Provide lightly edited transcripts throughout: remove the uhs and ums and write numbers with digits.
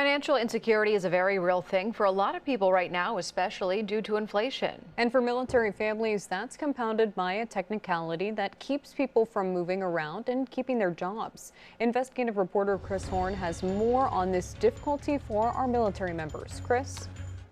Financial insecurity is a very real thing for a lot of people right now, especially due to inflation. And for military families, that's compounded by a technicality that keeps people from moving around and keeping their jobs. Investigative reporter Chris Horn has more on this difficulty for our military members. Chris?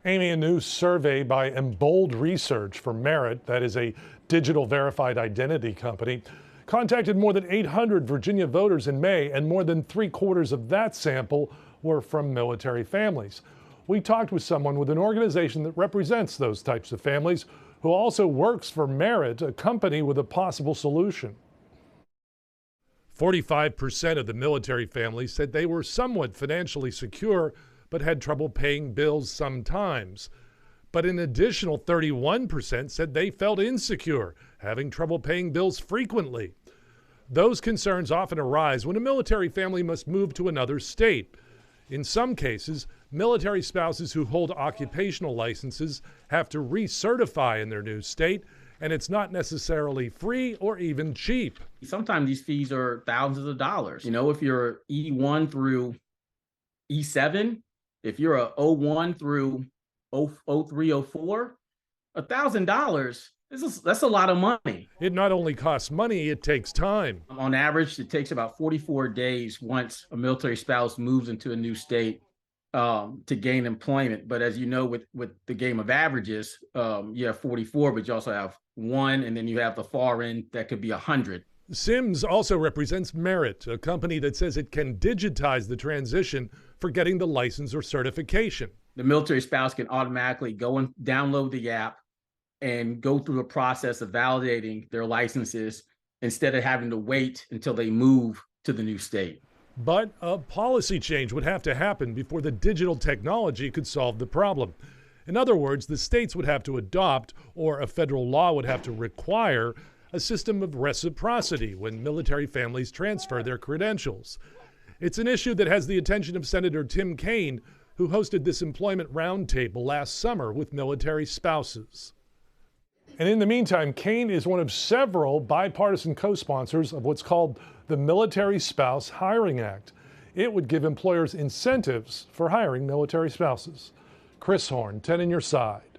Amy, a new survey by Embold Research for Merit, that is a digital verified identity company, contacted more than 800 Virginia voters in May, and more than 3/4 of that sample were from military families. We talked with someone with an organization that represents those types of families, who also works for Merit, a company with a possible solution. 45% of the military families said they were somewhat financially secure, but had trouble paying bills sometimes. But an additional 31% said they felt insecure, having trouble paying bills frequently. Those concerns often arise when a military family must move to another state. In some cases, military spouses who hold occupational licenses have to recertify in their new state, and it's not necessarily free or even cheap. Sometimes these fees are thousands of dollars. You know, if you're E1 through E7, if you're a O1 through 03, 04, $1,000, that's a lot of money. It not only costs money, it takes time. On average, it takes about 44 days once a military spouse moves into a new state to gain employment. But as you know, with the game of averages, you have 44, but you also have one, and then you have the far end that could be 100. Sims also represents Merit, a company that says it can digitize the transition for getting the license or certification. The military spouse can automatically go and download the app and go through the process of validating their licenses instead of having to wait until they move to the new state. But a policy change would have to happen before the digital technology could solve the problem. In other words, the states would have to adopt, or a federal law would have to require, a system of reciprocity when military families transfer their credentials. It's an issue that has the attention of Senator Tim Kaine, who hosted this employment roundtable last summer with military spouses. And in the meantime, Kaine is one of several bipartisan co-sponsors of what's called the Military Spouse Hiring Act. It would give employers incentives for hiring military spouses. Chris Horn, 10 on your side.